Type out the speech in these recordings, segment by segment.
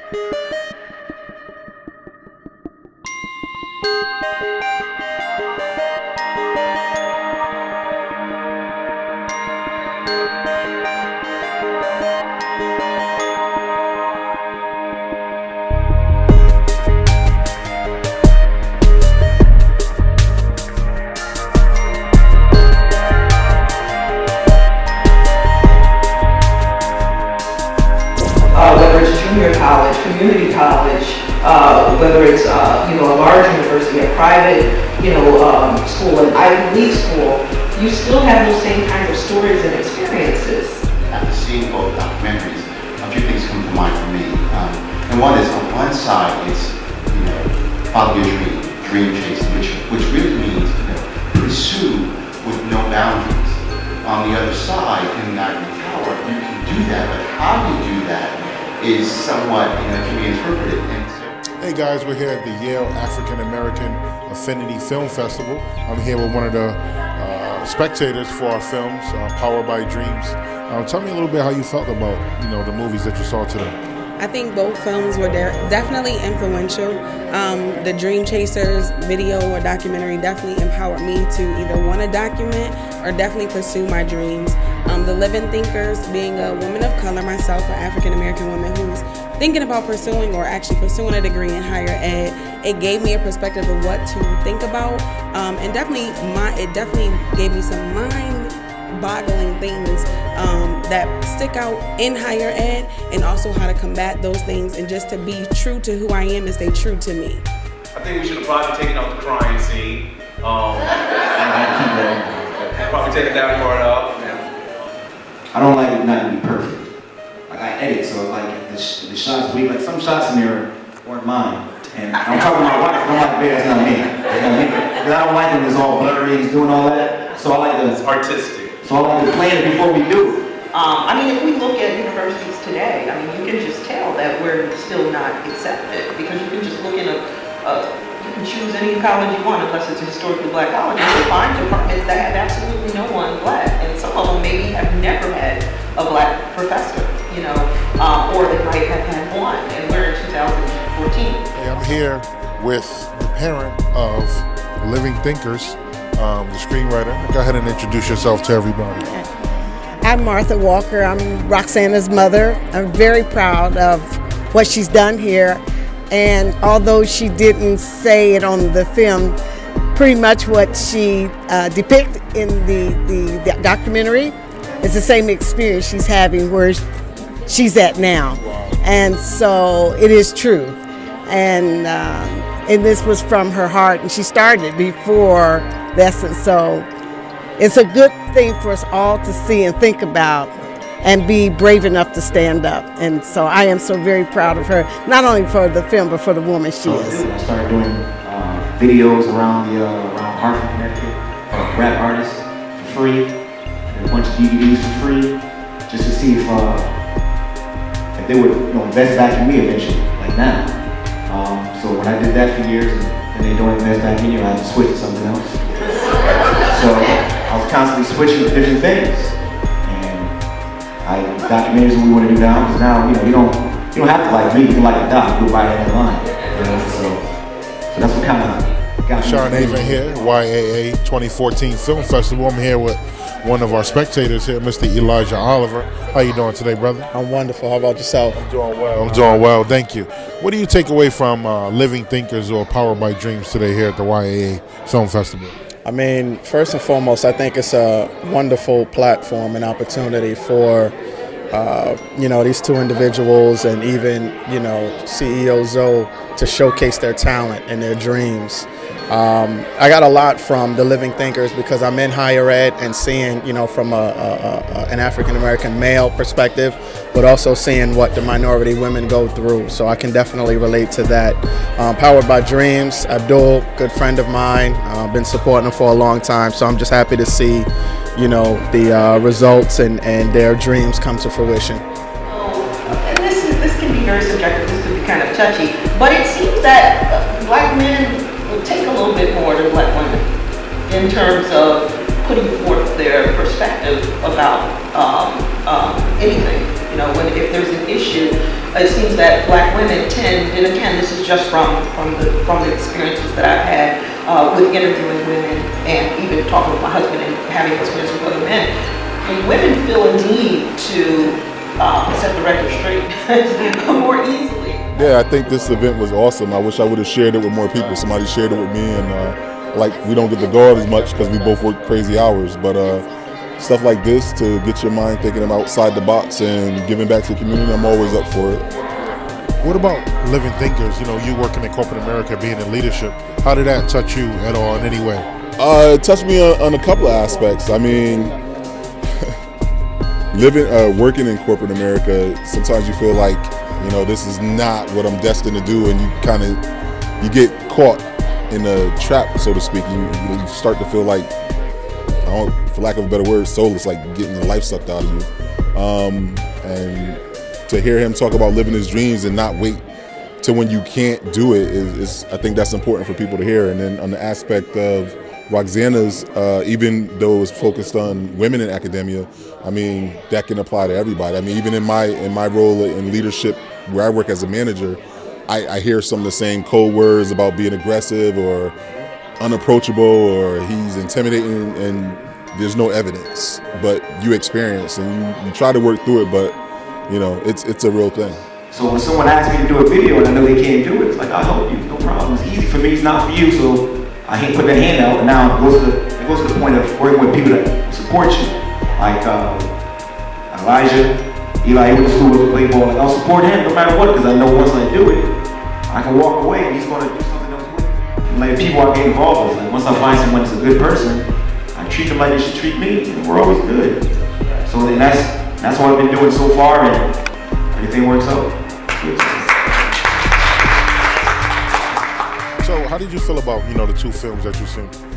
Whether it's junior college, community college, whether it's a large university, a private school, an Ivy League school, you still have those same kinds of stories and experiences. After seeing both documentaries, a few things come to mind for me. And one is, on one side, it's follow your dream chasing, which really means pursue with no boundaries. On the other side, in that power, you can do that, but how you do that is somewhat, can be interpreted. Hey guys, we're here at the Yale African-American Affinity Film Festival. I'm here with one of the spectators for our films, Powered by Dreams. Tell me a little bit how you felt about, the movies that you saw today. I think both films were definitely influential. The Dream Chasers video or documentary definitely empowered me to either want to document or definitely pursue my dreams. The Living Thinkers, being a woman of color myself, an African-American woman who's thinking about pursuing or actually pursuing a degree in higher ed, it gave me a perspective of what to think about, and it definitely gave me some mind-boggling things that stick out in higher ed, and also how to combat those things and just to be true to who I am and stay true to me. I think we should have probably taken out the crying scene. Probably taken that part out. I don't like it not to be perfect. Like I edit, so it's like if the shots weak. Like some shots in there weren't mine. And I'm talking to my wife. I don't like the bed. That's not me. Because I don't like when it's all blurry and it's doing all that. So I like to. It's artistic. So I like to plan it before we do it. If we look at universities today, you can just tell that we're still not accepted, because you can just look in you can choose any college you want, unless it's a historically black college. You can find departments that have absolutely no one black, and some of them maybe have never had a black professor, or they might have had one, and we're in 2014. Hey, I'm here with the parent of Living Thinkers, the screenwriter. Go ahead and introduce yourself to everybody. I'm Martha Walker. I'm Roxana's mother. I'm very proud of what she's done here. And although she didn't say it on the film, pretty much what she depicted in the documentary is the same experience she's having where she's at now. And so it is true. And this was from her heart, and she started before Lesson. So it's a good thing for us all to see and think about and be brave enough to stand up. And so I am so very proud of her, not only for the film, but for the woman she is. I started doing videos around Hartford, Connecticut, for rap artists for free, and a bunch of DVDs for free, just to see if they would invest back in me eventually, like now. So when I did that for years, and they don't invest back in you, I had to switch to something else. So I was constantly switching to different things. Documentaries what we want to do now, because now you don't have to like me, you can like a doc, go right in the line. So that's what kind of got me. Sean Avon here, YAAA 2014 Film Festival. I'm here with one of our spectators here, Mr. Elijah Oliver. How you doing today, brother? I'm wonderful. How about yourself? I'm doing well. I'm doing well. Thank you. What do you take away from Living Thinkers or Powered by Dreams today here at the YAAA Film Festival? First and foremost, I think it's a wonderful platform and opportunity for these two individuals and even, CEO Zoe to showcase their talent and their dreams. I got a lot from the Living Thinkers because I'm in higher ed and seeing, from an African-American male perspective, but also seeing what the minority women go through. So I can definitely relate to that. Powered by Dreams, Abdul, good friend of mine, been supporting him for a long time. So I'm just happy to see, the results and their dreams come to fruition. And this can be very subjective, this could be kind of touchy, but it seems that black men will take a little bit more than black women in terms of putting forth their perspective about anything. You know, if there's an issue, it seems that Black women tend, and again, this is just from the experiences that I've had with interviewing women and even talking with my husband and having experience with other men. Women feel a need to set the record straight more easily. Yeah, I think this event was awesome. I wish I would have shared it with more people. Somebody shared it with me, and like we don't get to go out as much because we both work crazy hours. But stuff like this to get your mind thinking outside the box and giving back to the community, I'm always up for it. What about living thinkers? You know, you working in corporate America, being in leadership. How did that touch you at all in any way? It touched me on a couple of aspects. I mean, working in corporate America, sometimes you feel like, you know, this is not what I'm destined to do, and you get caught in a trap, so to speak. You start to feel like, for lack of a better word, soulless, like getting the life sucked out of you. And to hear him talk about living his dreams and not wait till when you can't do it is I think that's important for people to hear. And then on the aspect of Roxana's, even though it was focused on women in academia, I mean, that can apply to everybody. I mean, even in my role in leadership, where I work as a manager, I hear some of the same code words about being aggressive or unapproachable or he's intimidating, and there's no evidence, but you experience and you try to work through it, but you know, it's a real thing. So when someone asks me to do a video and I know they can't do it, it's like, I'll help you, no problem. It's easy for me, it's not for you, so I hate putting that hand out. And now it goes to the point of working with people that support you, like Elijah. Eli went to school with play ball. Like, I'll support him no matter what, because I know once I do it, I can walk away and he's going to do something else with it. And like people I get involved with, like once I find someone that's a good person, I treat them like they should treat me, and we're always good. So then that's what I've been doing so far, and everything works out. So how did you feel about, you know, the two films that you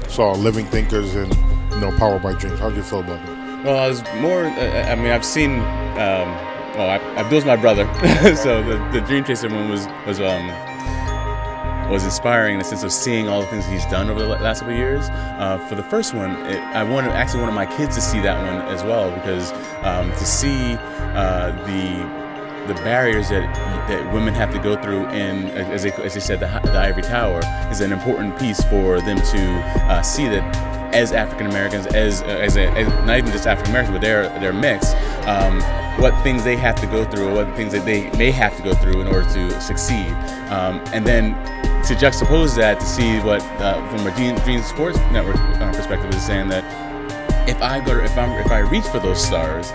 saw, Living Thinkers and, you know, Powered by Dreams? How did you feel about it? Well, I was more, I mean, I've seen, Abdul's my brother, so the Dream Chaser one was inspiring in the sense of seeing all the things he's done over the last couple of years. For the first one, I wanted my kids to see that one as well, because to see the barriers that women have to go through in, as they said, the ivory tower is an important piece for them to see that as African Americans, as not even just African Americans, but they're mixed, what things they have to go through, or what things that they may have to go through in order to succeed, and then to juxtapose that, to see what from a Dream Sports Network perspective is saying that if I reach for those stars,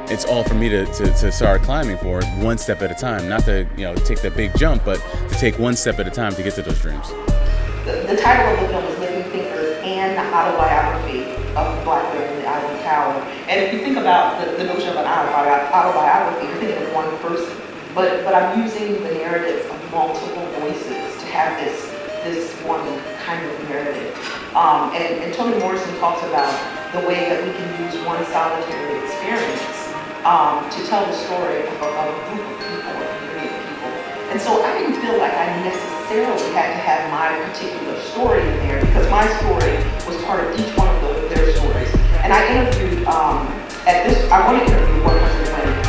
it's all for me to start climbing for it one step at a time, not to take that big jump, but to take one step at a time to get to those dreams. The title of the film is Living Thinkers and the autobiography of Black women in the Ivory Tower. And if you think about the notion of an autobiography, you're thinking of one person, but I'm using the narrative of multiple voices to have this one kind of narrative. And Toni Morrison talks about the way that we can use one solitary experience to tell the story of a group of people, a community of people. And so I didn't feel like I necessarily had to have my particular story in there, because my story was part of each one of their stories. And I interviewed, I want to interview 100 women.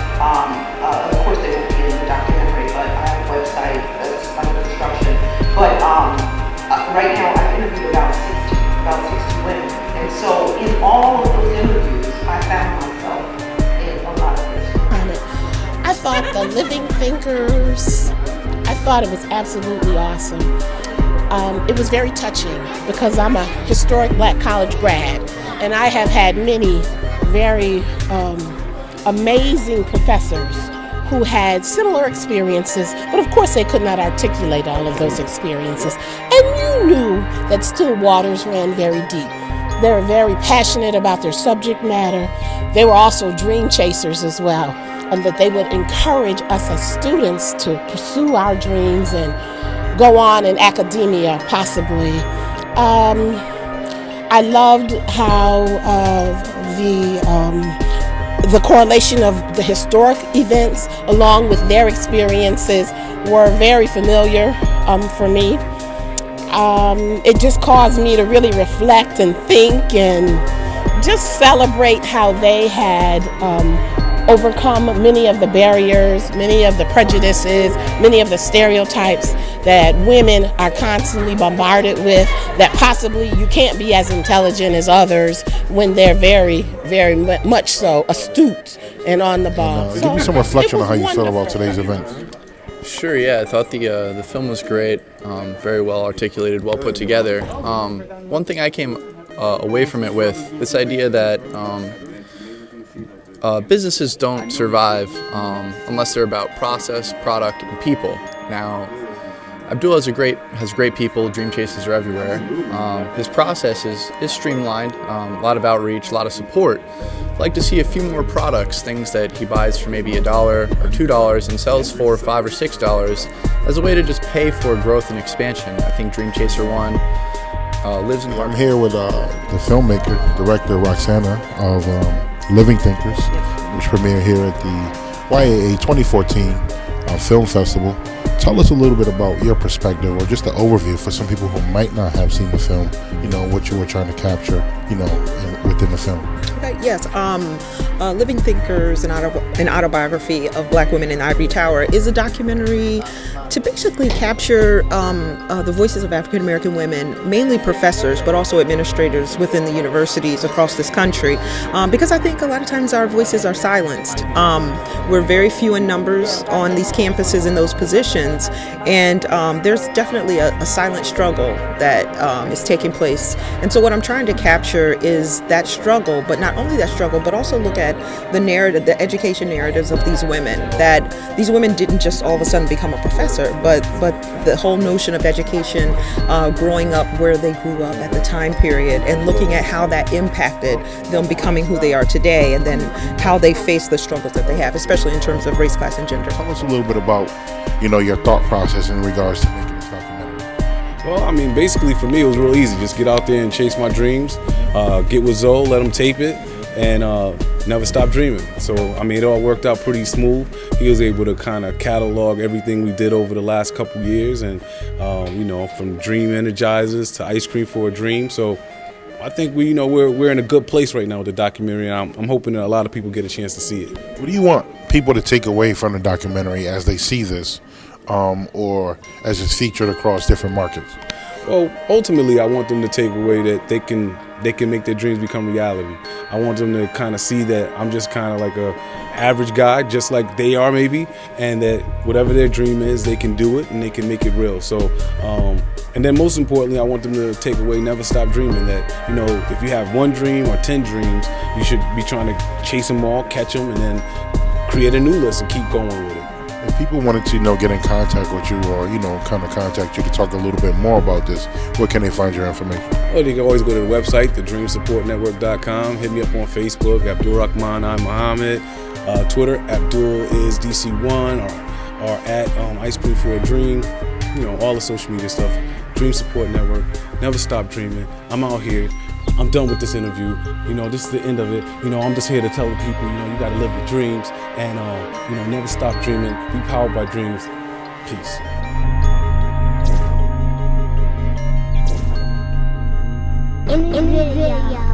Of course they won't be in the documentary, but I have a website that's under construction. But right now I've interviewed about 60 women. And so in all of those interviews, I found myself in a lot of their stories. I thought the Living Thinkers, I thought it was absolutely awesome. It was very touching because I'm a historic Black college grad, and I have had many very amazing professors who had similar experiences, but of course they could not articulate all of those experiences. And you knew that still waters ran very deep. They were very passionate about their subject matter. They were also dream chasers as well, and that they would encourage us as students to pursue our dreams and go on in academia, possibly. I loved how the correlation of the historic events along with their experiences were very familiar for me. It just caused me to really reflect and think and just celebrate how they had overcome many of the barriers, many of the prejudices, many of the stereotypes that women are constantly bombarded with, that possibly you can't be as intelligent as others when they're very, very much so astute and on the ball. Give me some reflection on how you feel about today's event. Sure, yeah, I thought the film was great, very well articulated, well put together. One thing I came away from it with, this idea that businesses don't survive unless they're about process, product, and people. Now, Abdul has great people, dream chasers are everywhere. His process is streamlined, a lot of outreach, a lot of support. I'd like to see a few more products, things that he buys for maybe $1 or $2 and sells for $5 or $6 as a way to just pay for growth and expansion. I think Dream Chaser 1 lives in... I'm here with the filmmaker, director Roxana of Living Thinkers, which premiered here at the YAAA 2014 Film Festival. Tell us a little bit about your perspective, or just the overview for some people who might not have seen the film, what you were trying to capture, within the film. Okay, yes. Living Thinkers, an autobiography of Black women in Ivory Tower, is a documentary to basically capture the voices of African American women, mainly professors, but also administrators within the universities across this country, because I think a lot of times our voices are silenced. We're very few in numbers on these campuses in those positions, and there's definitely a silent struggle that is taking place. And so what I'm trying to capture is that struggle, but not only that struggle, but also look at the narrative, the education narratives of these women, that these women didn't just all of a sudden become a professor, but the whole notion of education, growing up where they grew up at the time period, and looking at how that impacted them becoming who they are today, and then how they face the struggles that they have, especially in terms of race, class, and gender. Tell us a little bit about, your thought process in regards to making this documentary. Well, I mean, basically for me, it was real easy. Just get out there and chase my dreams, get with Zoe, let him tape it, and never stop dreaming. So, I mean, it all worked out pretty smooth. He was able to kind of catalog everything we did over the last couple years, and, from dream energizers to ice cream for a dream. So I think we're in a good place right now with the documentary, and I'm hoping that a lot of people get a chance to see it. What do you want people to take away from the documentary as they see this, or as it's featured across different markets? Well, ultimately, I want them to take away that they can make their dreams become reality. I want them to kind of see that I'm just kind of like a average guy, just like they are maybe, and that whatever their dream is, they can do it and they can make it real. So, and then most importantly, I want them to take away never stop dreaming, that, if you have one dream or 10 dreams, you should be trying to chase them all, catch them, and then create a new list and keep going with it. If people wanted to, get in contact with you, or, kind of contact you to talk a little bit more about this, where can they find your information? Well, they can always go to the website, thedreamsupportnetwork.com. Hit me up on Facebook, Abdul Rahman I Muhammad. Twitter, Abdul is DC1, or at Ice Cream for a Dream. All the social media stuff. Dream Support Network. Never stop dreaming. I'm out here. I'm done with this interview. This is the end of it. I'm just here to tell the people, you gotta live your dreams, and never stop dreaming. Be powered by dreams. Peace. NEVIDEO.